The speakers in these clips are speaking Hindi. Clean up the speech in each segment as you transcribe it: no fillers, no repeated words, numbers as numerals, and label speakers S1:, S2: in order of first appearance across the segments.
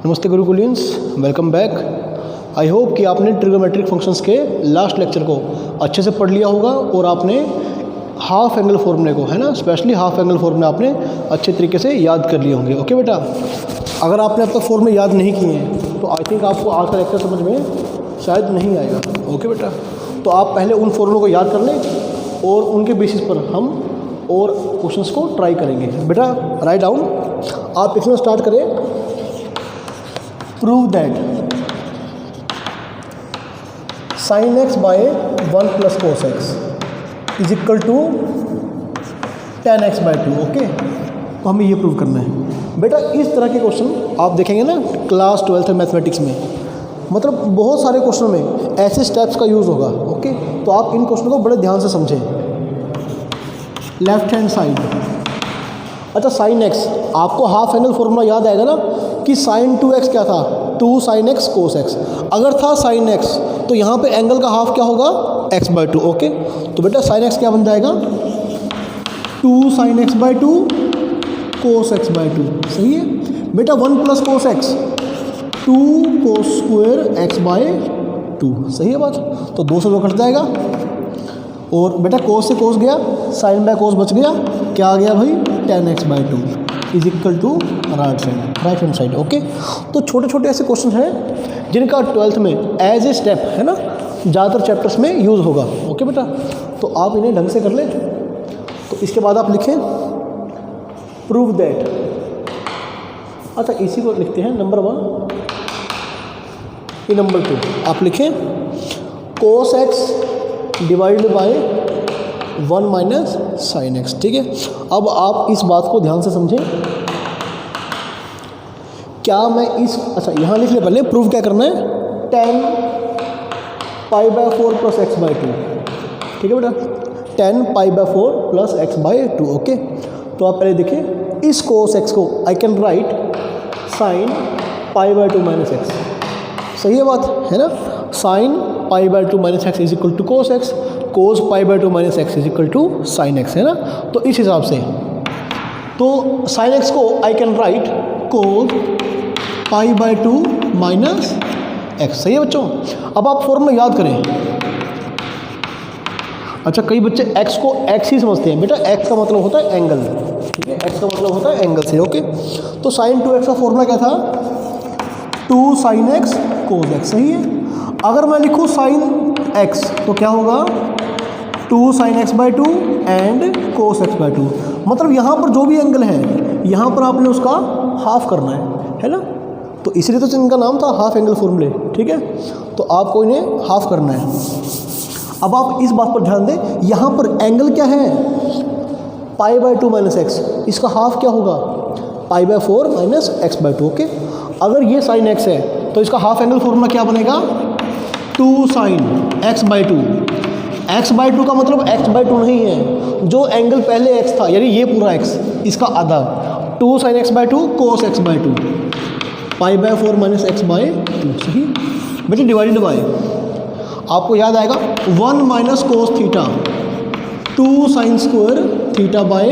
S1: नमस्ते गुरुकुलियंस, वेलकम बैक। आई होप कि आपने ट्रिग्नोमेट्रिक फंक्शंस के लास्ट लेक्चर को अच्छे से पढ़ लिया होगा और आपने हाफ एंगल फॉर्मूले को, है ना, स्पेशली हाफ एंगल फॉर्मूले आपने अच्छे तरीके से याद कर लिए होंगे। ओके बेटा, अगर आपने अब तक फॉर्मूले याद नहीं किए हैं तो आई थिंक आपको आज का लेक्चर समझ में शायद नहीं आएगा। ओके बेटा, तो आप पहले उन फॉर्मूलों को याद कर लें और उनके बेसिस पर हम और क्वेश्चंस को ट्राई करेंगे। बेटा राइट डाउन, आप इसमें स्टार्ट करें। Prove that sin x by 1 plus cos x is equal to tan x by 2। Okay, तो हमें ये प्रूव करना है। बेटा इस तरह के क्वेश्चन आप देखेंगे ना क्लास 12th मैथमेटिक्स में, मतलब बहुत सारे क्वेश्चन में ऐसे स्टेप्स का यूज़ होगा। ओके, तो आप इन क्वेश्चन को बड़े ध्यान से समझें। लेफ्ट हैंड साइड, अच्छा sin x, आपको हाफ एंगल फॉर्मूला याद आएगा ना कि sin 2x क्या था, 2 sin x cos x। अगर था sin x तो यहाँ पे एंगल का हाफ क्या होगा, x by 2। ओके, तो बेटा sin x क्या बन जाएगा, 2 sin x by 2 cos x by 2। सही है बेटा। 1 plus cos x 2 cos square x by 2। सही है बात, तो 2 से 2 कट जाएगा और बेटा cos से cos गया, sin by cos बच गया, क्या आ गया भाई, tan x by 2 is equal to right hand side. Okay, तो छोटे छोटे ऐसे क्वेश्चन हैं जिनका 12th में एज ए स्टेप, है ना, ज़्यादातर चैप्टर्स में यूज़ होगा। ओके बेटा, तो आप इन्हें ढंग से कर लें। तो इसके बाद आप लिखें प्रूव दैट, अच्छा इसी को लिखते हैं नंबर 1, ये नंबर 2 आप लिखें cos x divided by 1 minus sine x. ठीक है, अब आप इस बात को ध्यान से समझें। क्या मैं इस, अच्छा यहाँ लिख ले, पहले प्रूव क्या करना है, tan pi by 4 plus x by 2। ठीक है बेटा, tan pi by 4 plus x by 2। Okay, तो आप पहले देखिए इस cos x को I can write sin pi by 2 minus x. सही है बात, है ना, sin pi by 2 minus x is equal to cos x, cos pi by 2 minus x is equal to sine x, है ना। तो इस हिसाब से तो साइन एक्स को I can right cos pi by 2 minus x. सही है बच्चों, अब आप फॉर्मूला याद करें। अच्छा कई बच्चे x को x ही समझते हैं। बेटा x का मतलब होता है एंगल, ठीक है, x का मतलब होता है एंगल से। ओके, तो sin 2x का फॉर्मूला क्या था, 2 sin x cos x। सही है, अगर मैं लिखूँ sin x तो क्या होगा, 2 sin x by 2 and cos x by 2। मतलब यहाँ पर जो भी एंगल है यहाँ पर आपने उसका हाफ करना है ना, तो इसलिए तो इनका नाम था हाफ एंगल फॉर्मूले। ठीक है, तो आपको इन्हें हाफ करना है। अब आप इस बात पर ध्यान दें, यहाँ पर एंगल क्या है, पाई बाय 2 माइनस एक्स, इसका हाफ क्या होगा, pi by 4 minus x by 2। Okay, अगर ये साइन एक्स है तो इसका हाफ एंगल फॉर्मूला क्या बनेगा, 2 sin x by 2। x by 2 का मतलब x by 2 नहीं है, जो एंगल पहले x था यानी ये पूरा x, इसका आधा, 2 sin x by 2 cos x by 2 pi by 4 minus x by 2। सही बेटे, डिवाइडेड बाय, आपको याद आएगा 1 minus cos theta 2 sine square theta by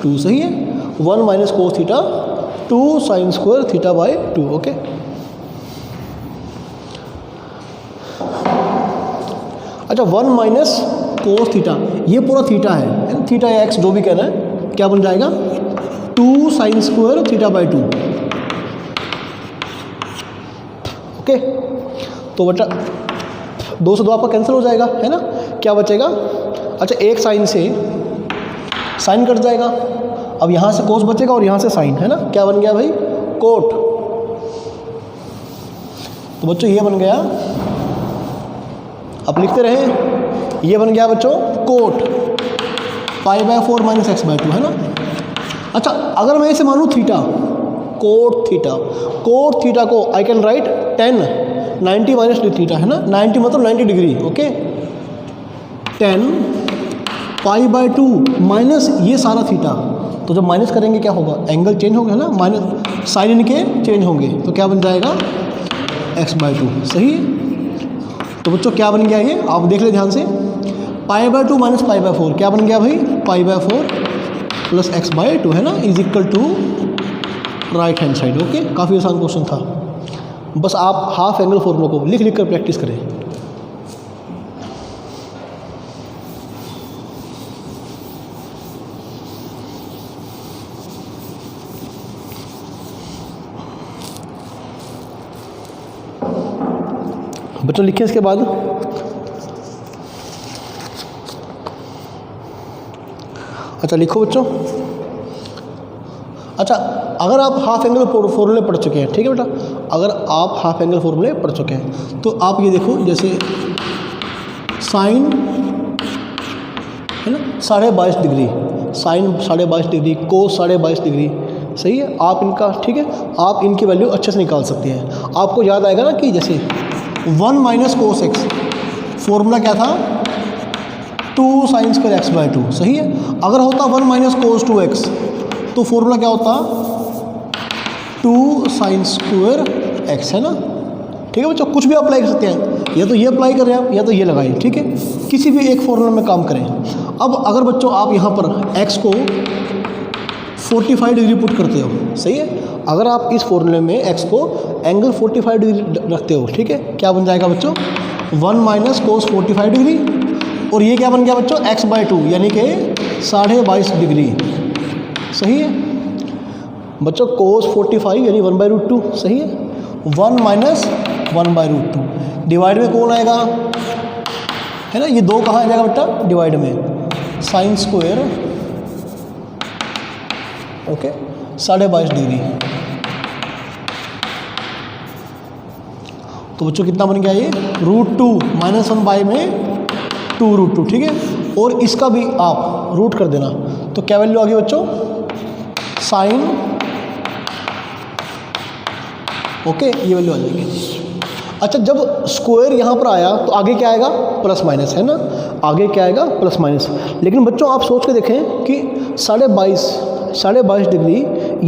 S1: 2। सही है, 1 minus cos theta 2 sine square theta by 2। Okay, अच्छा 1 माइनस कोस थीटा, ये पूरा थीटा है, थीटा या एक्स जो भी कहना है, क्या बन जाएगा, 2 sine square theta by 2। Okay, तो बेटा 2 से 2 आपका कैंसिल हो जाएगा, है ना, क्या बचेगा, अच्छा एक साइन से साइन कट जाएगा, अब यहाँ से कोस बचेगा और यहाँ से साइन, है ना, क्या बन गया भाई, कोट। तो बच्चों ये बन गया, आप लिखते रहे, ये बन गया बच्चों cot pi by 4 minus x by 2, है ना। अच्छा अगर मैं इसे मानूँ थीटा, कोट थीटा को I can right 10 90 minus theta, है ना, 90 मतलब 90 degree. Okay, 10 pi by 2 minus ये सारा थीटा, तो जब माइनस करेंगे क्या होगा, एंगल चेंज होंगे, है ना, माइनस साइन इनके चेंज होंगे, तो क्या बन जाएगा, x बाय 2। सही है, तो बच्चों क्या बन गया ये, आप देख ले ध्यान से, pi by 2 minus pi by 4 क्या बन गया भाई, pi by 4 plus x by 2, है ना, is equal to right hand side. Okay, काफ़ी आसान क्वेश्चन था। बस आप हाफ एंगल फॉर्मूला को लिख लिख कर प्रैक्टिस करें। बच्चों लिखें इसके बाद। अच्छा लिखो बच्चों। अच्छा, अगर आप हाफ एंगल फॉर्मूले पढ़ चुके हैं, ठीक है बेटा, अगर आप हाफ एंगल फॉर्मूले पढ़ चुके हैं तो आप ये देखो, जैसे साइन है ना 22.5 डिग्री, साइन 22.5 डिग्री, कोस 22.5 डिग्री, सही है। आप इनका, ठीक है, आप इनकी वैल्यू अच्छे से निकाल सकते हैं। आपको याद आएगा ना कि जैसे 1 माइनस कोस एक्स, फॉर्मूला क्या था, 2 साइन स्क्वायर एक्स बाई 2, सही है। अगर होता 1 माइनस कोस 2 एक्स तो फॉर्मूला क्या होता, 2 साइन स्क्वायर एक्स, है ना। ठीक है बच्चों, कुछ भी अप्लाई कर सकते हैं, या तो ये अप्लाई करें आप, या तो ये लगाइए, ठीक है, किसी भी एक फॉर्मूला में काम करें। अब अगर बच्चों आप यहाँ पर x को 45 डिग्री पुट करते हो, सही है, अगर आप इस फॉर्मूले में x को एंगल 45 डिग्री रखते हो, ठीक है, क्या बन जाएगा बच्चों, 1 माइनस कोस 45 डिग्री, और ये क्या बन गया बच्चों, x बाई 2 यानी कि 22.5 डिग्री, सही है बच्चों। कोस 45 यानी 1/√2, सही है। 1 माइनस 1/√2 डिवाइड में कौन आएगा, है ना, ये 2 कहाँ आ जाएगा बेटा, डिवाइड में साइन स्क्वायर, ओके, 22.5 डिग्री। तो बच्चों कितना बन गया ये, √2 माइनस 1 बाई में 2√2, ठीक है। और इसका भी आप रूट कर देना, तो क्या वैल्यू आ गई बच्चों, साइन, ओके, ये वैल्यू आ जाएगी। अच्छा, जब स्क्वायर यहाँ पर आया तो आगे क्या आएगा, प्लस माइनस, है ना, आगे क्या आएगा, प्लस माइनस। लेकिन बच्चों आप सोच के देखें कि 22.5 डिग्री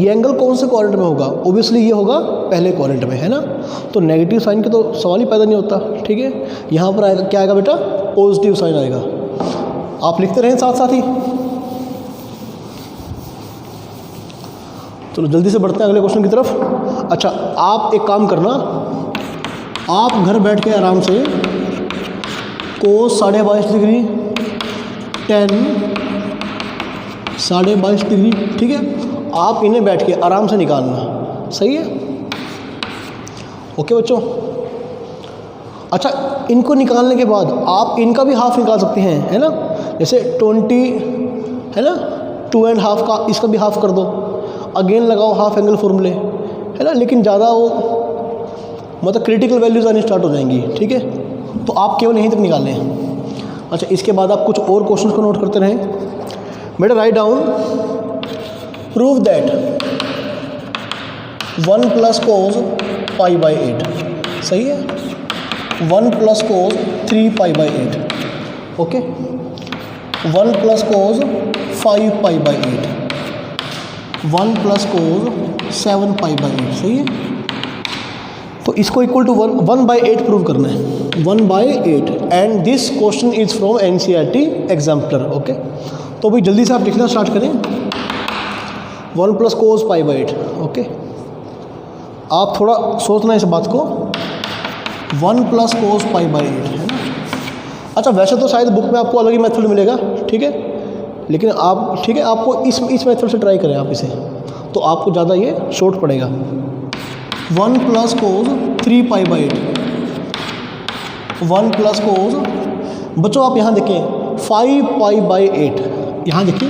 S1: ये एंगल कौन से क्वाड्रेंट में होगा, ओबियसली ये होगा पहले क्वाड्रेंट में, है ना। तो नेगेटिव साइन के तो सवाल ही पैदा नहीं होता, ठीक है। यहाँ पर आएगा, क्या आएगा बेटा, पॉजिटिव साइन आएगा। आप लिखते रहें साथ साथ ही। चलो जल्दी से बढ़ते हैं अगले क्वेश्चन की तरफ। अच्छा, आप एक काम करना, आप घर बैठ के आराम से कोस 22.5 डिग्री, tan 22.5 डिग्री, ठीक है, आप इन्हें बैठ के आराम से निकालना, सही है, ओके बच्चों। अच्छा, इनको निकालने के बाद आप इनका भी हाफ निकाल सकते हैं, है ना, जैसे 20 है ना, 2.5 का इसका भी हाफ कर दो, अगेन लगाओ हाफ एंगल फॉर्मूले, है ना। लेकिन ज़्यादा वो मतलब क्रिटिकल वैल्यूज आनी स्टार्ट हो जाएंगी, ठीक है, तो आप केवल यहीं तक निकाल लें। अच्छा, इसके बाद आप कुछ और क्वेश्चन को नोट करते रहें बेटा। Write down, prove that 1 plus cos π/8, सही है, 1 plus cos 3π/8, okay, 1 plus cos 5π/8, 1 plus cos 7π/8, सही है। तो इसको इक्वल टू 1/8 प्रूव करना है, 1/8, and this question is from NCERT exemplar, okay. तो भाई जल्दी से आप लिखना स्टार्ट करें, 1 प्लस कोस π/8, ओके। आप थोड़ा सोचना इस बात को, 1 प्लस कोस π/8, है ना। अच्छा, वैसे तो शायद बुक में आपको अलग ही मेथड मिलेगा, ठीक है, लेकिन आप, ठीक है, आपको इस मेथड से ट्राई करें आप इसे, तो आपको ज़्यादा ये शॉर्ट पड़ेगा। 1 प्लस कोस 3π/8, 1 प्लस कोस, बच्चों आप यहाँ देखें 5π/8, यहाँ देखिए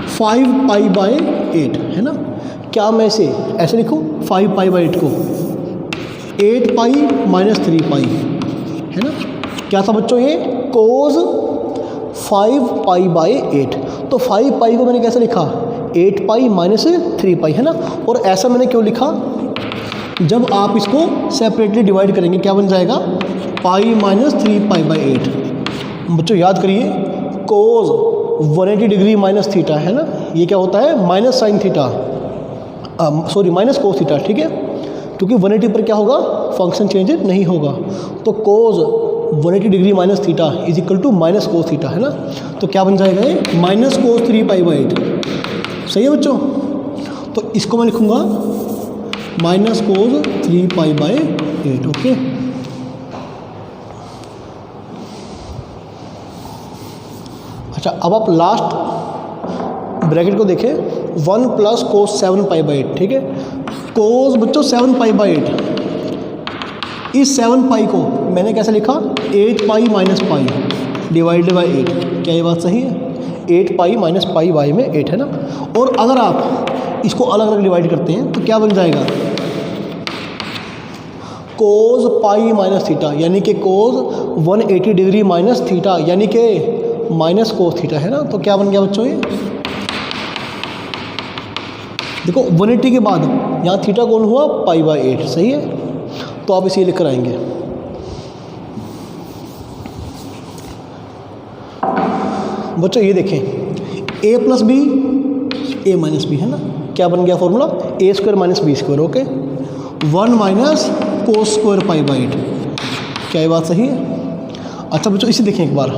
S1: 5π/8, है ना। क्या मैं इसे ऐसे लिखूँ, 5π/8 को 8π माइनस 3π, है ना। क्या था बच्चों ये, कोस 5π/8, तो 5π को मैंने कैसे लिखा, 8π माइनस 3π, है ना। और ऐसा मैंने क्यों लिखा, जब आप इसको सेपरेटली डिवाइड करेंगे क्या बन जाएगा, पाई माइनस 3π/8। बच्चों याद करिए, कोस 180 डिग्री माइनस थीटा, है ना, ये क्या होता है, minus sine theta, sorry minus cos theta, ठीक है, क्योंकि 180 पर क्या होगा, फंक्शन चेंज नहीं होगा। तो cos 180 degree minus theta is equal to minus cos theta, है ना। तो क्या बन जाएगा ये, माइनस कोस 3π/8, सही है बच्चों। तो इसको मैं लिखूँगा माइनस कोज 3π/8। ओके, अच्छा अब आप लास्ट ब्रैकेट को देखें, 1 + कोस 7π/8। ठीक है, कोस बच्चों 7π/8, इस 7π को मैंने कैसे लिखा, 8π - π डिवाइडेड बाई 8। क्या ये बात सही है? 8π - π में 8 है ना। और अगर आप इसको अलग अलग डिवाइड करते हैं तो क्या बन जाएगा, कोस π - थीटा, यानी कि कोस 180 डिग्री माइनस थीटा, यानी कि माइनस कोस थीटा है ना। तो क्या बन गया बच्चों, ये देखो 180 के बाद यहाँ थीटा कौन हुआ, π/8। सही है, तो आप इसे लिख कर आएंगे। बच्चों ये देखें, a + b a - b है ना। क्या बन गया formula, a² - b²। Okay, 1 - cos square π/8। क्या ये बात सही है? अच्छा बच्चों इसे देखें एक बार,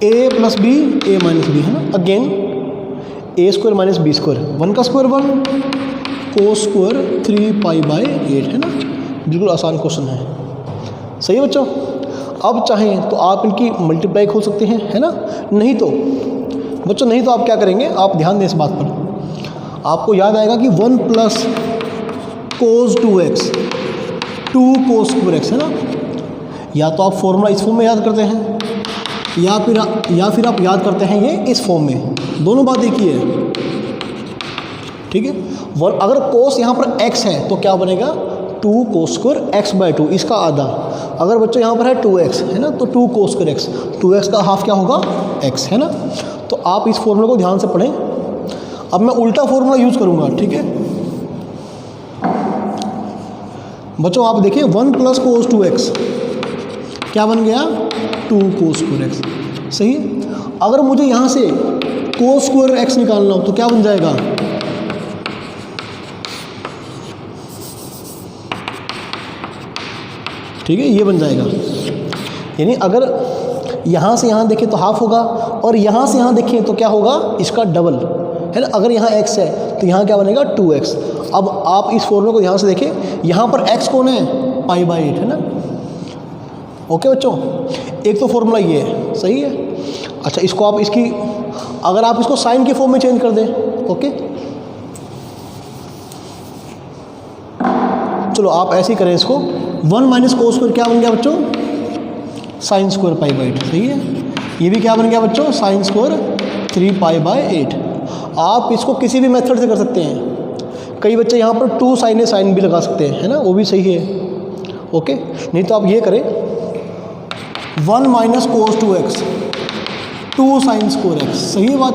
S1: a + b a - b है ना। अगेन a² - b², 1 का स्क्वायर 1, कोस स्क्वायर 3π/8 है ना। बिल्कुल आसान क्वेश्चन है। सही है बच्चों। अब चाहें तो आप इनकी मल्टीप्लाई खोल सकते हैं, है ना। नहीं तो बच्चों, नहीं तो आप क्या करेंगे, आप ध्यान दें इस बात पर, आपको याद आएगा कि 1 + कोस 2x 2 कोस स्क्वायर x है ना। या तो आप फॉर्मूला इस फॉर्म में याद करते हैं, या फिर आप याद करते हैं ये इस फॉर्म में, दोनों बात एक ही है। ठीक है, अगर कोस यहाँ पर x है तो क्या बनेगा, 2 कोस स्क्वायर x/2, इसका आधा। अगर बच्चों यहाँ पर है 2x है ना, तो 2 कोस स्क्वायर x, 2x का हाफ क्या होगा, x है ना। तो आप इस फॉर्मूले को ध्यान से पढ़ें। अब मैं उल्टा फॉर्मूला यूज़ करूँगा। ठीक है बच्चों, आप देखिए 1 + कोस 2x क्या बन गया, 2 कोस स्क्वायर x। सही है, अगर मुझे यहाँ से कोस स्क्वायर x निकालना हो तो क्या बन जाएगा, ठीक है, ये बन जाएगा। यानी अगर यहाँ से यहाँ देखें तो हाफ होगा, और यहाँ से यहाँ देखें तो क्या होगा, इसका डबल है ना। अगर यहाँ x है तो यहाँ क्या बनेगा, 2x। अब आप इस फॉर्मूले को ध्यान से देखें, यहाँ पर x कौन है, π/8 है ना। ओके बच्चों, एक तो फॉर्मूला ये है। सही है। अच्छा इसको आप अगर आप इसको साइन के फॉर्म में चेंज कर दें, ओके, चलो आप ऐसे ही करें इसको, 1 - कोस स्क्वायर क्या बन गया बच्चों, साइन स्क्वायर π/8। सही है, ये भी क्या बन गया बच्चों, साइन स्क्वायर 3π/8। आप इसको किसी भी मेथड से कर सकते हैं। कई बच्चे यहाँ पर 2 साइन है, साइन भी लगा सकते हैं, है ना, वो भी सही है। ओके, नहीं तो आप ये करें, 1 - कोस 2x 2 साइन स्क्वायर x। सही है बात।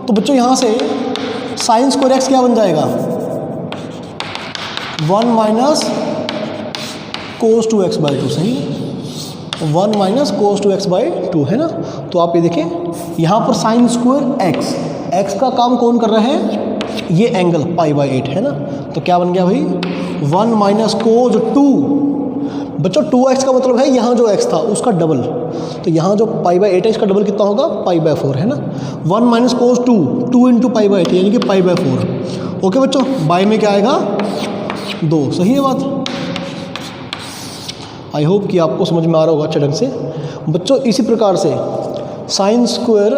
S1: तो बच्चों यहाँ से साइन स्क्वायर x क्या बन जाएगा, 1 - कोस 2x/2। सही है, 1 - कोस 2x/2 है ना। तो आप ये देखें, यहाँ पर साइन स्क्वायर x का काम कौन कर रहा है, ये एंगल π/8 है ना। तो क्या बन गया भाई, 1 - कोस 2। बच्चों 2x का मतलब है यहाँ जो x था उसका डबल, तो यहाँ जो π/8 है इसका डबल कितना होगा, π/4 है ना। 1 - कोस 2 2 × π/8 यानी कि π/4। ओके बच्चों, बाय में क्या आएगा, 2। सही है बात। आई होप कि आपको समझ में आ रहा होगा अच्छे ढंग से। बच्चों इसी प्रकार से साइन स्क्वायर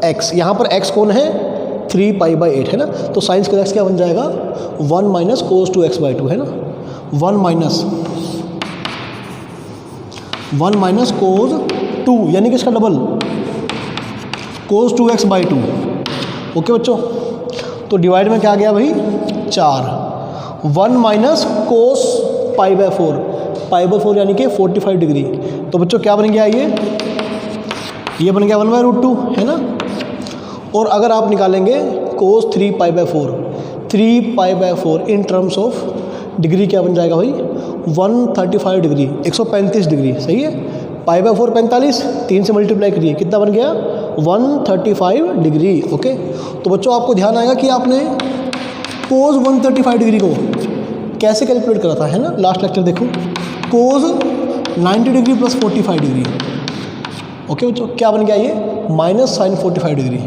S1: x, यहाँ पर x कौन है, 3π/8 है ना। तो साइन स्क्वायर x क्या बन जाएगा, 1 - कोस 2x/2 है ना। 1 - कोस 2 यानी कि इसका डबल, कोस 2x/2। ओके बच्चों, तो डिवाइड में क्या आ गया भाई, 4। 1 - कोस π/4 यानी कि 45 डिग्री। तो बच्चों क्या बन गया, ये बन गया 1/√2 है ना। और अगर आप निकालेंगे कोस 3π/4 3π/4 इन टर्म्स ऑफ डिग्री क्या बन जाएगा भाई, 135 डिग्री, 135 डिग्री। सही है, π/4 45, 3 से मल्टीप्लाई करिए, कितना बन गया, 135 डिग्री। ओके, तो बच्चों आपको ध्यान आएगा कि आपने कोस 135 डिग्री को कैसे कैलकुलेट करा था, है ना। लास्ट लेक्चर देखो, कोस 90 डिग्री + 45 डिग्री। ओके बच्चों, क्या बन गया ये, माइनस साइन 45 डिग्री।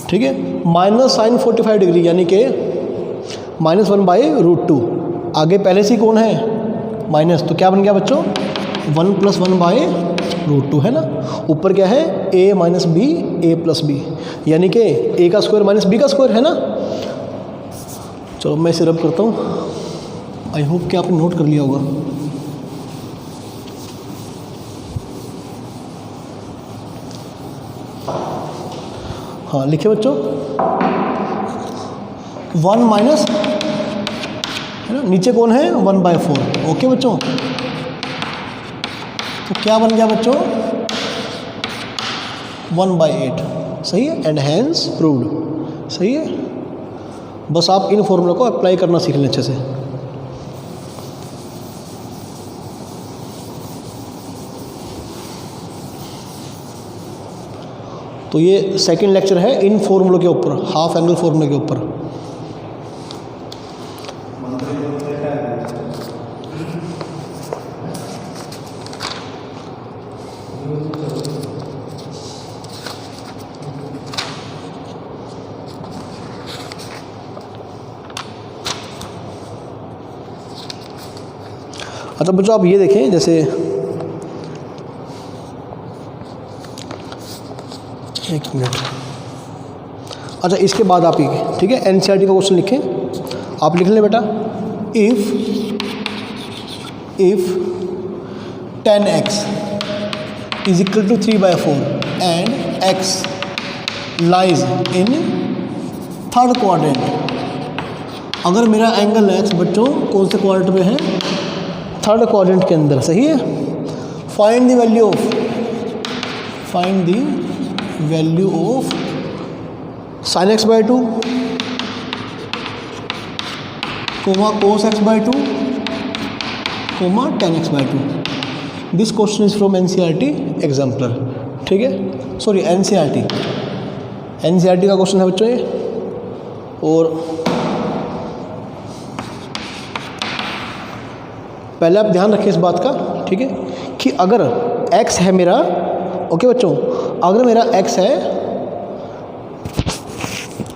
S1: ठीक है, माइनस साइन 45 डिग्री यानी कि -1/√2। आगे पहले से ही कौन है माइनस, तो क्या बन गया बच्चों 1 + 1/√2 है ना। ऊपर क्या है a - b a + b, यानी कि a का स्क्वायर - b का स्क्वायर है ना। चलो मैं इसे रब करता हूँ, आई होप कि आपने नोट कर लिया होगा। हाँ लिखिए बच्चों 1 माइनस है ना, नीचे कौन है 1/4। ओके बच्चों, तो क्या बन गया बच्चों 1/8। सही है, एंड हैंस प्रूव्ड। सही है, बस आप इन फॉर्मूला को अप्लाई करना सीख लें अच्छे से। तो ये सेकंड लेक्चर है इन फॉर्मूलों के ऊपर, हाफ एंगल फॉर्मूले के ऊपर। अच्छा बच्चों आप ये देखें, जैसे एक मिनट, अच्छा इसके बाद आप ये ठीक है एनसीईआरटी का क्वेश्चन लिखें, आप लिख लें बेटा। If 10x = 3/4 and x lies in third quadrant. अगर मेरा एंगल x बच्चों कौन से क्वाड्रेंट में है, थर्ड क्वाड्रेंट के अंदर। सही है, find the value of sin x/2 cos x/2 tan x/2। This question is from NCERT exemplar. ठीक है, सॉरी एनसीईआरटी का क्वेश्चन है बच्चों ये। और पहले आप ध्यान रखें इस बात का, ठीक है, कि अगर x है मेरा, ओके बच्चों, अगर मेरा x है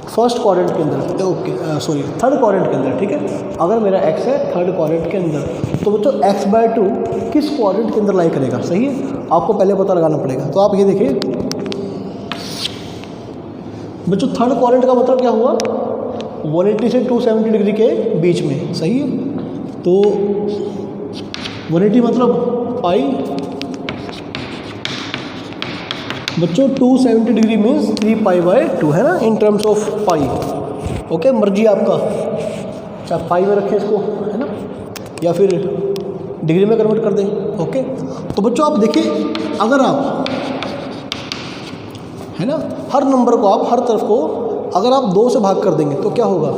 S1: फर्स्ट क्वाड्रेंट के अंदर, ओके सॉरी थर्ड क्वाड्रेंट के अंदर, ठीक है, अगर मेरा x है थर्ड क्वाड्रेंट के अंदर, तो बच्चों x/2 किस क्वाड्रेंट के अंदर लाई करेगा। सही है, आपको पहले पता लगाना पड़ेगा। तो आप ये देखिए बच्चों, थर्ड क्वाड्रेंट का मतलब क्या हुआ 180 से 270 डिग्री के बीच में। सही है, तो 180 मतलब पाई बच्चों, 270 डिग्री मीन्स 3π/2 है ना, in terms of pi. Okay, मर्जी आपका, चाहे पाई में रखें इसको है ना, या फिर डिग्री में कन्वर्ट कर दें। ओके, तो बच्चों आप देखिए, अगर आप है ना हर नंबर को आप हर तरफ को अगर आप 2 से भाग कर देंगे तो क्या होगा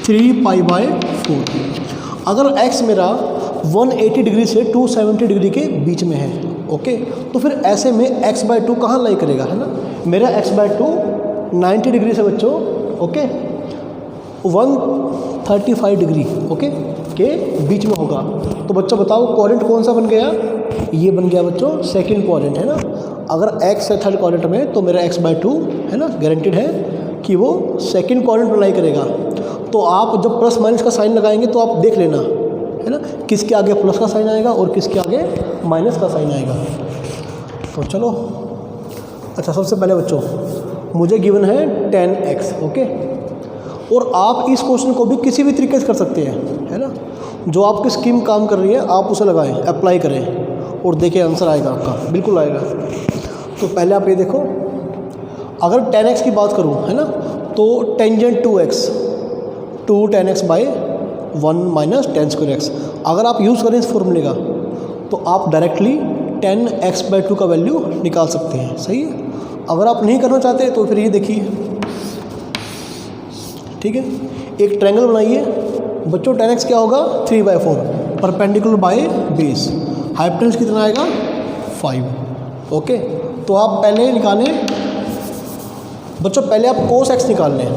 S1: 3π/4। अगर x मेरा 180 डिग्री से 270 डिग्री के बीच में है, ओके, तो फिर ऐसे में x/2 कहाँ लाई करेगा, है ना। मेरा x/2 90 डिग्री से बच्चों, ओके, 135 डिग्री, ओके, के बीच में होगा। तो बच्चों बताओ क्वाड्रेंट कौन सा बन गया, ये बन गया बच्चों सेकंड क्वाड्रेंट, है ना। अगर x है थर्ड क्वाड्रेंट में तो मेरा x/2 है ना, गारंटेड है कि वो सेकंड क्वाड्रेंट में लाई करेगा। तो आप जब प्लस माइनस का साइन लगाएंगे तो आप देख लेना, है ना, किसके आगे प्लस का साइन आएगा और किसके आगे माइनस का साइन आएगा। तो चलो, अच्छा सबसे पहले बच्चों मुझे गिवन है 10x, ओके, और आप इस क्वेश्चन को भी किसी भी तरीके से कर सकते हैं, है ना। जो आपकी स्कीम काम कर रही है आप उसे लगाएं, अप्लाई करें और देखिए आंसर आएगा आपका, बिल्कुल आएगा। तो पहले आप ये देखो, अगर 10x की बात करूं, है ना, तो tangent 2x 2 10x/1 minus 10^2x। अगर आप यूज़ करें इस फॉर्मूले का तो आप डायरेक्टली 10x/2 का वैल्यू निकाल सकते हैं। सही है, अगर आप नहीं करना चाहते तो फिर ये देखिए, ठीक है, एक ट्रायंगल बनाइए बच्चों। 10x क्या होगा 3/4, परपेंडिकुलर बाय बेस, हाइपोटेन्यूज कितना आएगा 5। ओके, तो आप पहले निकालें बच्चों, पहले आप cos x निकाल लें,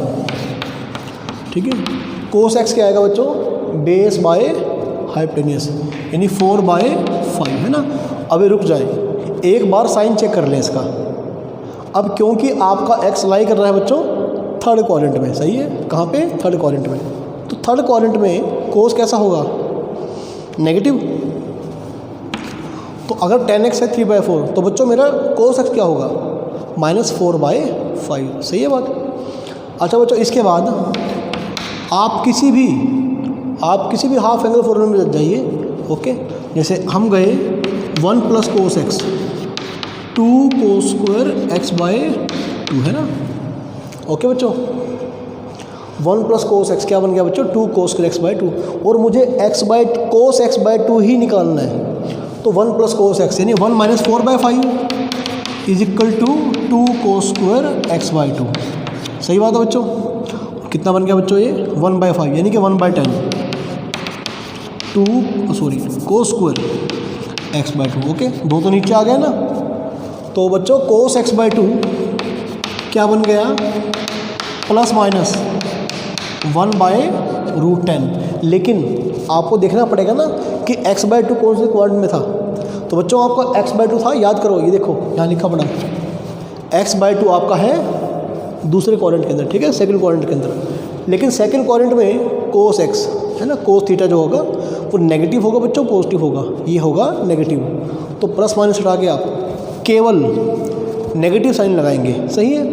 S1: ठीक है। cos x क्या आएगा बच्चों, बेस बाय हाइपोटेन्यूज, यानी 4/5, है ना। अभी रुक जाए, एक बार साइन चेक कर लें इसका। अब क्योंकि आपका x लाई कर रहा है बच्चों थर्ड क्वाड्रेंट में, सही है, कहाँ पे थर्ड क्वाड्रेंट में, तो थर्ड क्वाड्रेंट में कोस कैसा होगा, नेगेटिव। तो अगर tan x है 3/4 तो बच्चों मेरा cos x क्या होगा, -4/5। सही है बात। अच्छा बच्चों, इसके बाद आप किसी भी हाफ एंगल फॉर्मूले में जाइए। ओके, जैसे हम गए 1 + cos x 2 cos² x/2 है ना। ओके बच्चों, 1 + cos x क्या बन गया बच्चों, 2 cos² x/2। और मुझे cos x/2 ही निकालना है। तो 1 + cos x यानी 1 - 4/5 = 2 cos² x/2। सही बात है बच्चों। कितना बन गया बच्चों ये, 1/5 यानी कि 1/10 cos² x/2। ओके, दो तो नीचे आ गया ना। तो बच्चों cos x/2 क्या बन गया, ±1/√10। लेकिन आपको देखना पड़ेगा ना कि x/2 कौन से क्वाड्रेंट में था। तो बच्चों आपका x/2 था, याद करो, ये देखो यहाँ लिखा पड़ा x/2 आपका है दूसरे क्वाड्रेंट के अंदर, ठीक है, सेकंड क्वाड्रेंट के अंदर। लेकिन सेकंड क्वाड्रेंट में cos x है ना, cos थीटा जो होगा वो नेगेटिव होगा बच्चों, पॉजिटिव होगा, ये होगा नेगेटिव। तो प्लस माइनस हटा के आप केवल नेगेटिव साइन लगाएंगे। सही है।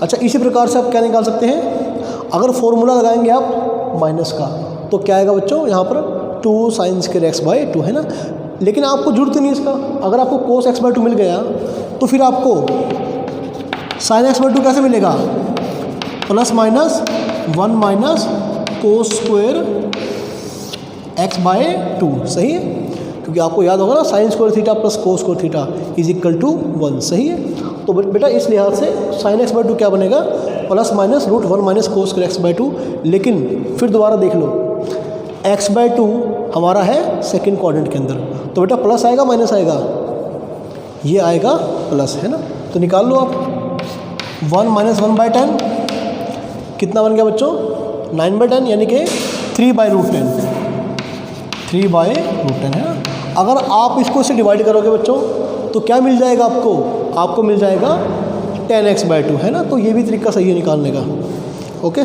S1: अच्छा, इसी प्रकार से आप क्या निकाल सकते हैं, अगर फॉर्मूला लगाएंगे आप माइनस का तो क्या आएगा बच्चों, यहाँ पर 2 sin² x/2 है ना। लेकिन आपको जरूरत नहीं इसका, अगर आपको cos x/2 मिल गया तो फिर आपको sin x/2 कैसे मिलेगा, ±1 - cos² x/2। सही है, क्योंकि आपको याद होगा ना sin² थीटा + cos² थीटा = 1। सही है। तो बेटा इस लिहाज से sin x/2 क्या बनेगा, ±√1 - cos² x/2। लेकिन फिर दोबारा देख लो, x/2 हमारा है सेकंड क्वाड्रेंट के अंदर, तो बेटा प्लस आएगा माइनस आएगा, ये आएगा प्लस, है ना। तो निकाल लो आप, 1 - 1/10 कितना बन गया बच्चों, 9/10 यानी कि 3/√10 है ना। अगर आप इसको इससे डिवाइड करोगे बच्चों तो क्या मिल जाएगा आपको मिल जाएगा tan x/2 है ना। तो ये भी तरीका सही है निकालने का। ओके,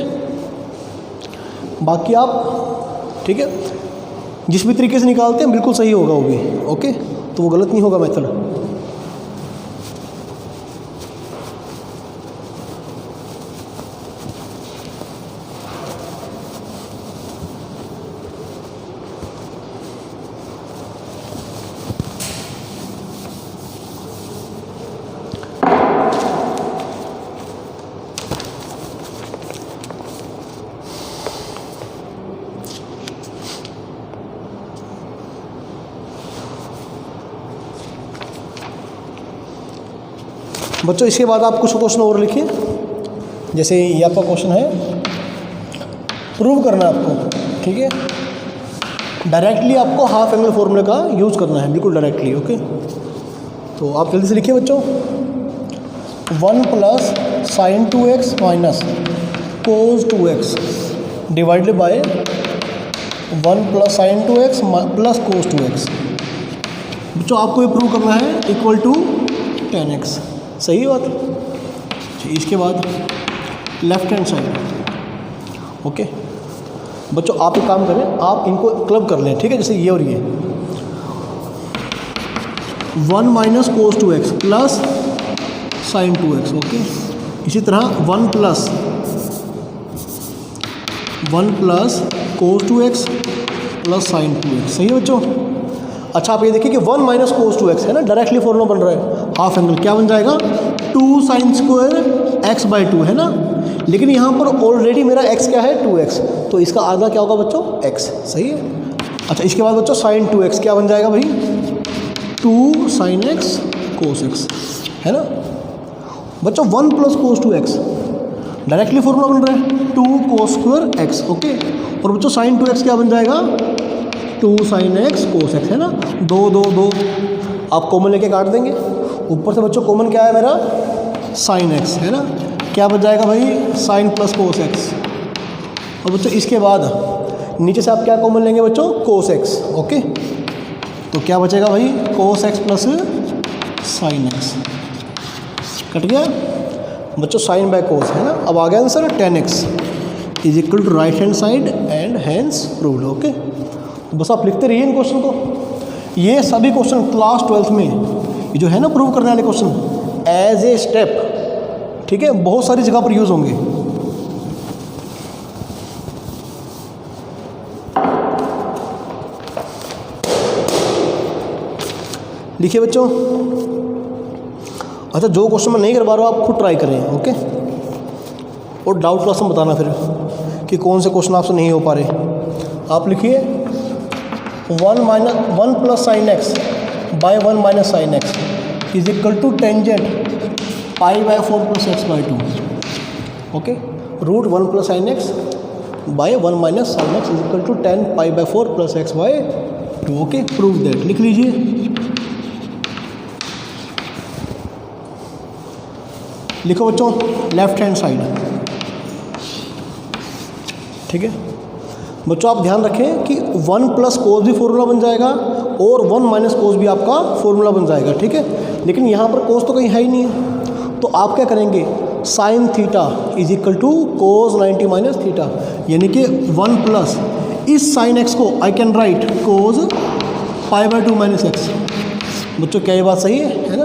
S1: बाकी आप ठीक है जिस भी तरीके से निकालते हैं बिल्कुल सही होगा वो भी। ओके, तो वो गलत नहीं होगा मेथड। बच्चों इसके बाद आप कुछ क्वेश्चन और लिखिए। जैसे ये आपका क्वेश्चन है, प्रूव करना है आपको, ठीक है। डायरेक्टली आपको हाफ एंगल फॉर्मूले का यूज़ करना है, बिल्कुल डायरेक्टली। ओके, तो आप जल्दी से लिखिए बच्चों, 1 + sin 2x - cos 2x divided by 1 + sin 2x + cos 2x। बच्चों आपको ये प्रूव करना है = tan x। सही बात। इसके बाद लेफ्ट हैंड साइड। ओके बच्चों, आप एक काम करें, आप इनको क्लब कर लें, ठीक है। जैसे ये और ये 1 - cos 2x + sin 2x। Okay, इसी तरह 1 + cos 2x + sin 2x। सही है बच्चों। अच्छा, आप ये देखिए कि 1 - cos 2x है ना, डायरेक्टली फॉर्मूला बन रहा है हाफ एंगल, क्या बन जाएगा 2 sin² x/2 है ना। लेकिन यहाँ पर ऑलरेडी मेरा x क्या है 2x, तो इसका आधा क्या होगा बच्चों x। सही है। अच्छा, इसके बाद बच्चों sin 2x क्या बन जाएगा भाई, 2 sin x cos x है ना। बच्चों 1 + cos 2x डायरेक्टली फॉर्मूला बन रहा है 2 cos² x। ओके, और बच्चों sin 2x क्या बन जाएगा 2 sin x cos x है ना। 2 2 2 आप कॉमन लेके काट देंगे। ऊपर से बच्चों कॉमन क्या है मेरा sin x है ना, क्या बच जाएगा भाई sin + cos x। और बच्चों इसके बाद नीचे से आप क्या कॉमन लेंगे बच्चों, cos x। ओके, तो क्या बचेगा भाई cos x + sin x, कट गया बच्चों sin/cos है ना। अब आ गया answer tan x = right hand side and hence proved. Okay, बस आप लिखते रहिए इन क्वेश्चन को। ये सभी क्वेश्चन क्लास 12th में ये जो है ना प्रूव करने वाले क्वेश्चन एज ए स्टेप, ठीक है, बहुत सारी जगह पर यूज़ होंगे। लिखिए बच्चों। अच्छा, जो क्वेश्चन मैं नहीं कर पा रहा हूँ आप खुद ट्राई करें। ओके, और डाउट क्लास में बताना फिर कि कौन से क्वेश्चन आपसे नहीं हो पा रहे। आप लिखिए 1 plus sine x by 1 minus sine x is equal to tangent pi by 4 plus x by 2। Okay, root 1 plus sine x by 1 minus sine x is equal to 10 pi by 4 plus x by 2। Okay, prove that. लिख लीजिए। लिखो बच्चों लेफ्ट हैंड साइड, ठीक है। बच्चों आप ध्यान रखें कि 1 प्लस कोस भी फॉर्मूला बन जाएगा और 1 माइनस कोस भी आपका फॉर्मूला बन जाएगा, ठीक है। लेकिन यहाँ पर कोस तो कहीं है ही नहीं है, तो आप क्या करेंगे, sine theta is equal to cos 90 minus theta, यानी कि 1 प्लस इस साइन एक्स को I can write cos pi by 2 minus x. बच्चों क्या ये बात सही है ना,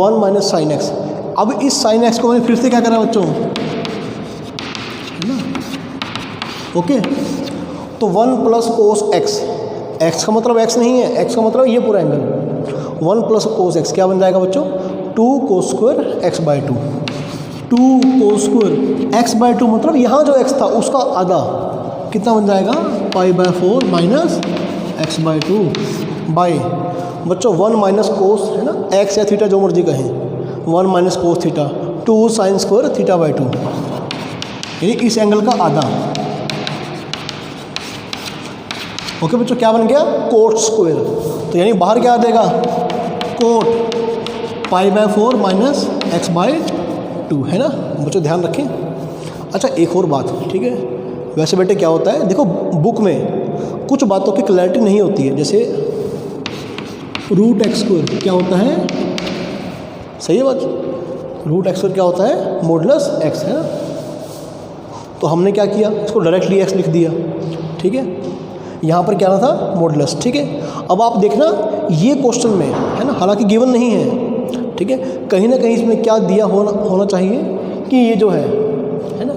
S1: 1 माइनस साइन एक्स। अब इस साइन एक्स को मैंने फिर से क्या करा बच्चों, है ना। ओके, तो 1 प्लस कोस एक्स, एक्स का मतलब एक्स नहीं है, एक्स का मतलब ये पूरा एंगल। 1 प्लस कोस एक्स क्या बन जाएगा बच्चों, 2 cos square x by 2। 2 cos square x by 2 मतलब यहाँ जो एक्स था उसका आधा कितना बन जाएगा, pi by 4 minus x by 2 बाय बच्चों 1 माइनस कोस, है ना, एक्स या थीटा जो मर्जी कहें, 1 minus cos theta 2 sine square theta by 2, यानी इस एंगल का आधा। ओके बच्चों, क्या बन गया, कोट स्क्वायर। तो यानी बाहर क्या आ जाएगा, cot pi by 4 minus x by 2, है ना। बच्चों ध्यान रखें। अच्छा, एक और बात, ठीक है, वैसे बेटे क्या होता है, देखो बुक में कुछ बातों की क्लैरिटी नहीं होती है, जैसे रूट एक्स स्क्वायर क्या होता है, सही है बात, रूट एक्स स्क्वायर क्या होता है, मॉडुलस एक्स, है ना। तो हमने क्या किया, इसको डायरेक्टली एक्स लिख दिया, ठीक है। यहाँ पर क्या ना था, मॉडुलस, ठीक है। अब आप देखना ये क्वेश्चन में, है ना, हालांकि गिवन नहीं है, ठीक है, कहीं ना कहीं इसमें क्या दिया होना चाहिए कि ये जो है ना,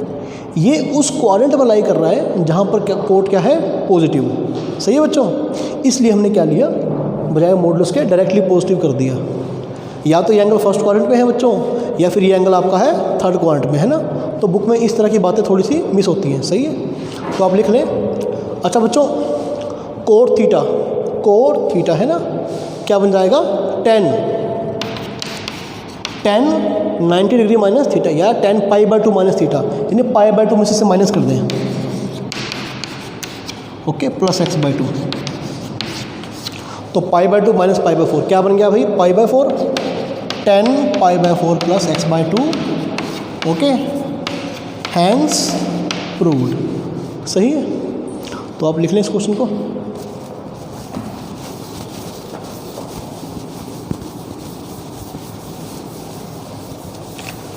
S1: ये उस क्वाड्रेंट में लाई कर रहा है जहाँ पर क्या कोट क्या है, पॉजिटिव, सही है बच्चों। इसलिए हमने क्या लिया, बजाय मॉडुलस के डायरेक्टली पॉजिटिव कर दिया। या तो ये एंगल फर्स्ट क्वाड्रेंट में है बच्चों, या फिर ये एंगल आपका है थर्ड क्वाड्रेंट में, है ना। तो बुक में इस तरह की बातें थोड़ी सी मिस होती हैं, सही है, तो आप लिख लें। अच्छा बच्चों, कोट थीटा है ना, क्या बन जाएगा, 10 90 डिग्री माइनस थीटा, या 10 पाई बाय 2 माइनस थीटा, यानी पाई बाय 2 में से माइनस कर दें। ओके, प्लस एक्स बाय 2, तो pi by 2 minus pi by 4 क्या बन गया भाई, pi by 4, 10 pi by 4 plus x by 2। Okay, hence proved, सही है। तो आप लिख लें इस क्वेश्चन को।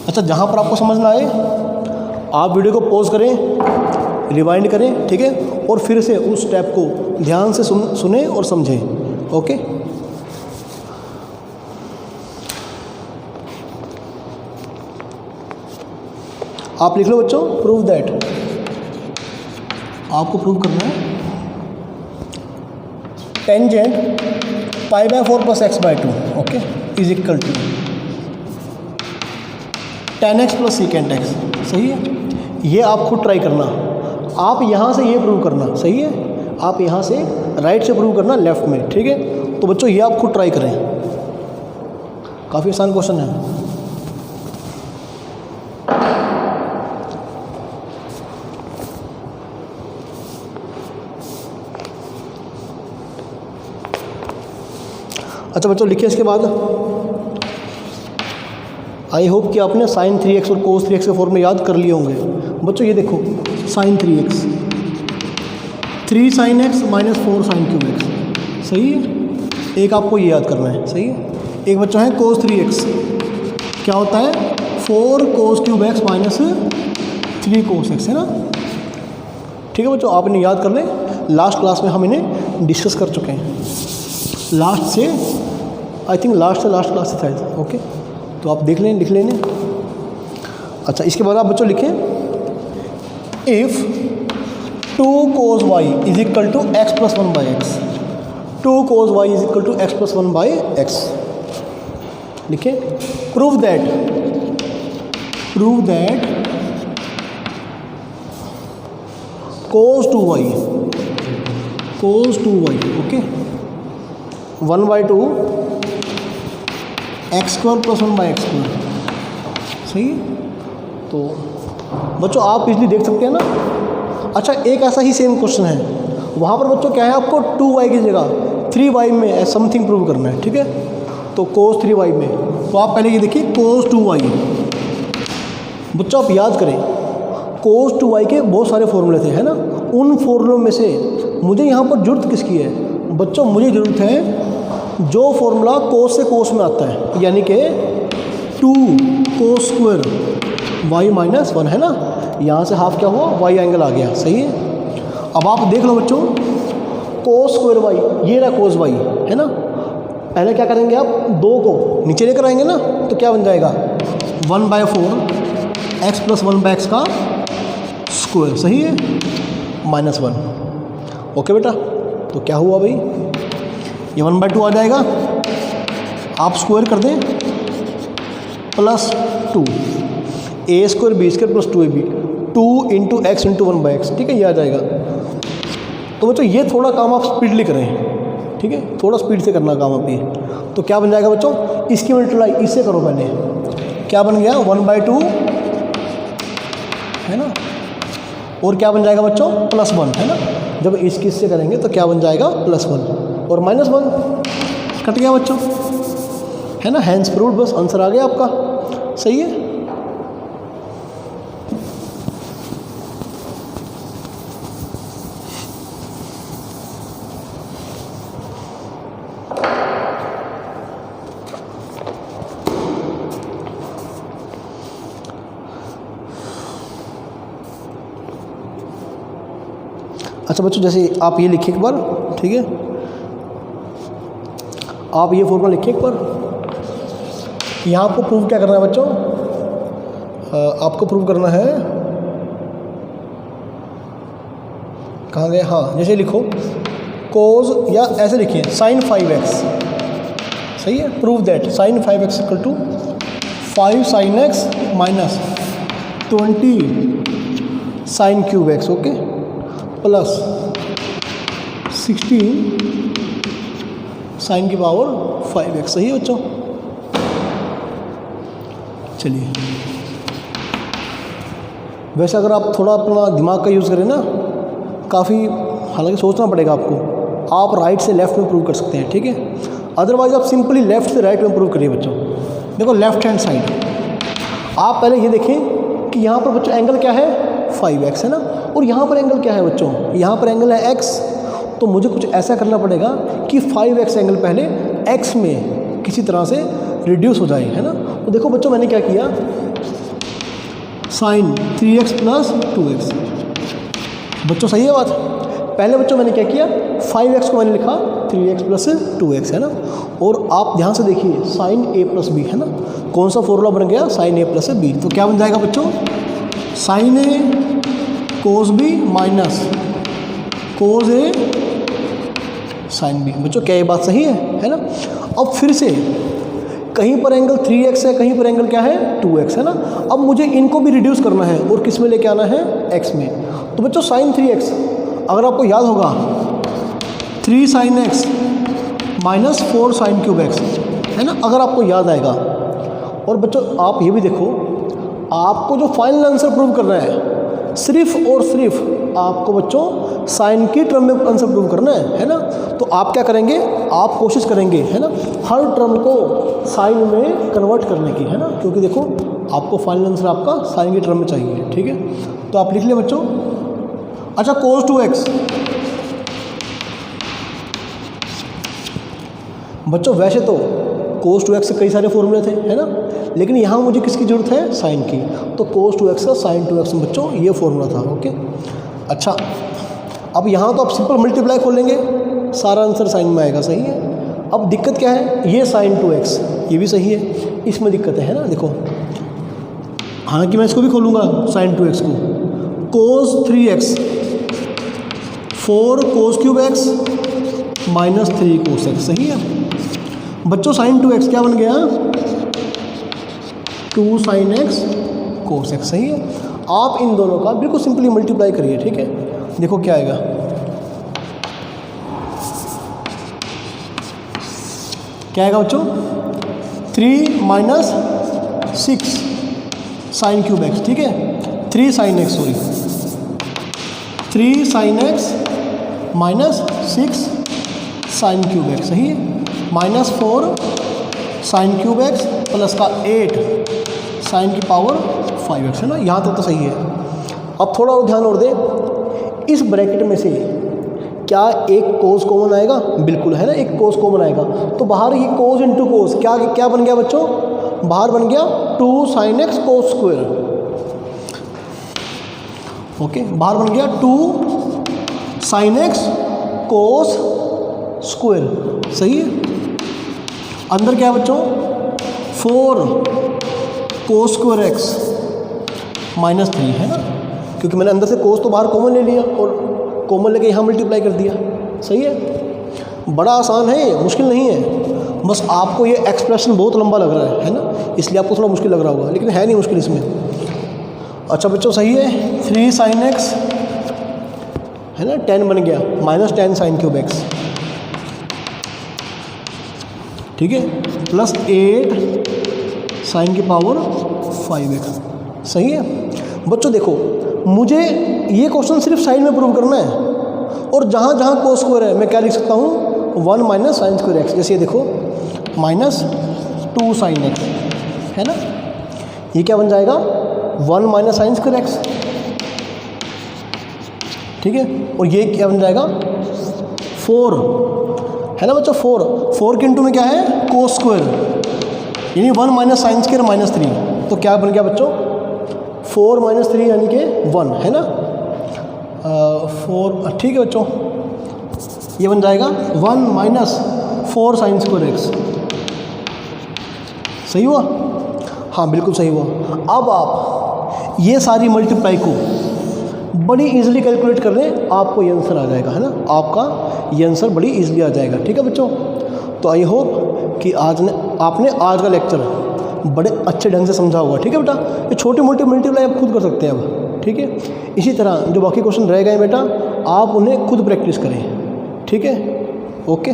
S1: अच्छा, जहाँ पर आपको समझ ना आए आप वीडियो को पॉज करें, रिवाइंड करें, ठीक है, और फिर से उस स्टेप को ध्यान से सुने और समझें। ओके, आप लिख लो बच्चों, प्रूव दैट, आपको प्रूव करना है tangent pi by 4 plus x by 2, okay, is equal to tan x plus secant x, सही है। ये आप खुद ट्राई करना, आप यहाँ से ये प्रूव करना, सही है, आप यहाँ से राइट से प्रूव करना लेफ्ट में, ठीक है। तो बच्चों ये आप खुद ट्राई करें, काफ़ी आसान क्वेश्चन है। अच्छा बच्चों, लिखिए इसके बाद, आई होप कि आपने साइन 3x और कोस 3x के फॉर्मूले याद कर लिए होंगे। बच्चों ये देखो, sine 3x 3 sine x minus 4 sine cube x, सही है। एक आपको ये याद करना है, सही है। एक बच्चा है कोस 3x, क्या होता है, 4 cos cube x minus 3 cos x, है ना, ठीक है बच्चों, आप इन्हें याद कर लें, लास्ट क्लास में हम इन्हें डिस्कस कर चुके हैं, लास्ट से आई थिंक लास्ट क्लास से था। ओके, तो आप देख लें, लिख लें। अच्छा, इसके बाद आप बच्चों लिखें if 2 cos y is equal to x plus 1 by x, 2 cos y is equal to x plus 1 by x. लिखें prove that cos 2y okay 1/2 x square plus 1 by x square. सही है, तो बच्चों आप इजली देख सकते हैं ना। अच्छा, एक ऐसा ही सेम क्वेश्चन है, वहाँ पर बच्चों क्या है, आपको 2y की जगह 3y में समथिंग प्रूव करना है। ठीक है, तो cos 3y में, तो आप पहले ये देखिए cos 2y। बच्चों आप याद करें, cos 2y के बहुत सारे फॉर्मूले थे, है ना। उन फॉर्मूलों में से मुझे यहाँ पर जरूरत किसकी है बच्चों, मुझे ज़रूरत है जो फॉर्मूला cos से cos में आता है, यानी कि 2 cos स्क्वायर y माइनस 1, है ना। यहाँ से हाफ क्या हुआ, y एंगल आ गया। सही है, अब आप देख लो बच्चों, cos स्क्वायर y, ये रहा cos y, है ना। पहले क्या करेंगे आप, 2 को नीचे लेकर आएंगे ना, तो क्या बन जाएगा 1/4 एक्स प्लस 1 बाई एक्स का स्क्वायर। सही है, -1। ओके बेटा, तो क्या हुआ भाई, ये 1/2 आ जाएगा, आप स्क्वायर कर दें +2 a square B square plus 2ab, 2 into x into 1 by x. ठीक है, ये आ जाएगा। तो बच्चों ये थोड़ा काम आप स्पीडली करें, ठीक है, थोड़ा स्पीड से करना काम आप ये। तो क्या बन जाएगा बच्चों, इसकी मल्टीप्लाई इससे करो पहले, क्या बन गया 1/2, है ना, और क्या बन जाएगा बच्चों +1, है ना। जब इसकी इससे करेंगे तो क्या बन जाएगा +1 और -1 कट गया बच्चों, है ना। हैंस प्रूव्ड, बस आंसर आ गया आपका। सही है, अच्छा बच्चों, जैसे आप ये लिखिए एक बार, ठीक है, आप ये फॉर्मूला लिखिए एक बार। यहाँ आपको प्रूव क्या करना है बच्चों, आपको प्रूव करना है, कहाँ गए, हाँ, जैसे लिखो कोज, या ऐसे लिखिए sin 5x। सही है, prove that sin 5x equal to 5 sin x minus 20 sin cube x, okay, plus 16 sin की पावर 5x। सही है बच्चों, चलिए। वैसे अगर आप थोड़ा अपना दिमाग का यूज़ करें ना, काफ़ी हालांकि सोचना पड़ेगा आपको, आप राइट से लेफ़्ट में प्रूव कर सकते हैं। ठीक है, अदरवाइज आप सिंपली लेफ़्ट से राइट में प्रूव करिए बच्चों। देखो लेफ़्ट हैंड साइड, आप पहले ये देखें कि यहाँ पर बच्चों एंगल क्या है 5x, है ना, और यहाँ पर एंगल क्या है बच्चों, यहाँ पर एंगल है x। तो मुझे कुछ ऐसा करना पड़ेगा कि 5x एंगल पहले x में किसी तरह से रिड्यूस हो जाए, है ना। तो देखो बच्चों, मैंने क्या किया, sin 3x प्लस 2x। बच्चों सही है बात, पहले बच्चों मैंने क्या किया, 5x को मैंने लिखा 3x प्लस 2x, है ना। और आप ध्यान से देखिए sin a प्लस b, है ना, कौन सा फॉर्मूला बन गया, sin a प्लस b। तो क्या बन जाएगा बच्चों, sin a cos b minus cos a sin b। बच्चों क्या ये बात सही है ना। अब फिर से कहीं पर एंगल 3x है, कहीं पर एंगल क्या है 2x, है ना। अब मुझे इनको भी रिड्यूस करना है और किस में लेके आना है, x में। तो बच्चों sin 3x, अगर आपको याद होगा 3 sin x minus 4 sin cube x, है ना, अगर आपको याद आएगा। और बच्चों आप ये भी देखो, आपको जो फाइनल आंसर प्रूव करना है, सिर्फ और सिर्फ आपको बच्चों साइन की टर्म में आंसर प्रूव करना है ना। तो आप क्या करेंगे, आप कोशिश करेंगे, है ना, हर टर्म को साइन में कन्वर्ट करने की, है ना, क्योंकि देखो आपको फाइनल आंसर आपका साइन की टर्म में चाहिए। ठीक है, तो आप लिख लिया बच्चों। अच्छा cos 2x, बच्चों वैसे तो cos 2x से कई सारे फॉर्मूले थे, है ना, लेकिन यहाँ मुझे किसकी ज़रूरत है, साइन की। तो cos 2x का sin 2x में बच्चों ये फॉर्मूला था। ओके, अच्छा, अब यहाँ तो आप सिंपल मल्टीप्लाई खोलेंगे, सारा आंसर साइन में आएगा, सही है। अब दिक्कत क्या है, ये sin 2x ये भी सही है, इसमें दिक्कत है ना, देखो। हालांकि मैं इसको भी खोलूँगा sin 2x को, cos 3x 4 cos cube x minus 3 cos x, सही है। बच्चों sin 2x क्या बन गया, 2 sin x cos x, सही है। आप इन दोनों का बिल्कुल सिंपली मल्टीप्लाई करिए, ठीक है। देखो क्या आएगा, क्या आएगा बच्चों, 3 माइनस 6 साइन क्यूब एक्स, ठीक है। 3 sin x, sorry 3 sin x minus 6 sign cube x, सही है। Minus 4 sine cube x plus का 8 साइन की पावर 5x, है ना। यहाँ तक तो सही है। अब थोड़ा और ध्यान और दे, इस ब्रैकेट में से क्या एक कोस कॉमन आएगा, बिल्कुल, है ना, एक कोस कॉमन आएगा। तो बाहर ये कोस इंटू कोस क्या क्या बन गया बच्चों, बाहर बन गया 2 sin x cos square, okay. बाहर बन गया 2 sin x कोस स्क्वायर, सही है। अंदर क्या है बच्चों, 4 कोस स्क्वायर x माइनस 3, है ना, क्योंकि मैंने अंदर से कोस तो बाहर कॉमन ले लिया और कॉमन लेके यहाँ मल्टीप्लाई कर दिया, सही है। बड़ा आसान है, मुश्किल नहीं है। बस आपको ये एक्सप्रेशन बहुत लंबा लग रहा है ना, इसलिए आपको थोड़ा मुश्किल लग रहा होगा, लेकिन है नहीं मुश्किल इसमें। अच्छा बच्चों, सही है। 3 sin x, है ना, 10 बन गया, माइनस 10 साइन क्यूब एक्स, ठीक है, प्लस 8 साइन की पावर 5x, सही है। बच्चों देखो, मुझे ये क्वेश्चन सिर्फ साइन में प्रूव करना है, और जहाँ जहाँ कोस स्क्वायर है मैं क्या लिख सकता हूँ, 1 माइनस साइन स्क्वायर एक्स। जैसे ये देखो, माइनस 2 sin x, है ना, ये क्या बन जाएगा, 1 माइनस साइन स्क्वायर एक्स, ठीक है। और ये क्या बन जाएगा, 4, है ना बच्चों, 4 के इंटू में क्या है, कोस स्क्वायर, यानी 1 माइनस साइन स्क्वायर माइनस 3, तो क्या बन गया बच्चों, 4 माइनस 3 यानी कि 1, है ना। 4, ठीक है बच्चों, ये बन जाएगा 1 माइनस 4 साइन स्क्वायर एक्स, सही हुआ, हाँ बिल्कुल सही हुआ। अब आप ये सारी मल्टीप्लाई को बड़ी इजीली कैलकुलेट कर लें, आपको ये आंसर आ जाएगा, है ना, आपका ये आंसर बड़ी इजीली आ जाएगा, ठीक है बच्चों। तो आई होप कि आपने आज का लेक्चर बड़े अच्छे ढंग से समझा होगा, ठीक है बेटा। ये छोटी मोटी मल्टीप्लाई आप खुद कर सकते हैं अब, ठीक है। इसी तरह जो बाकी क्वेश्चन रह गए बेटा, आप उन्हें खुद प्रैक्टिस करें, ठीक है, ओके।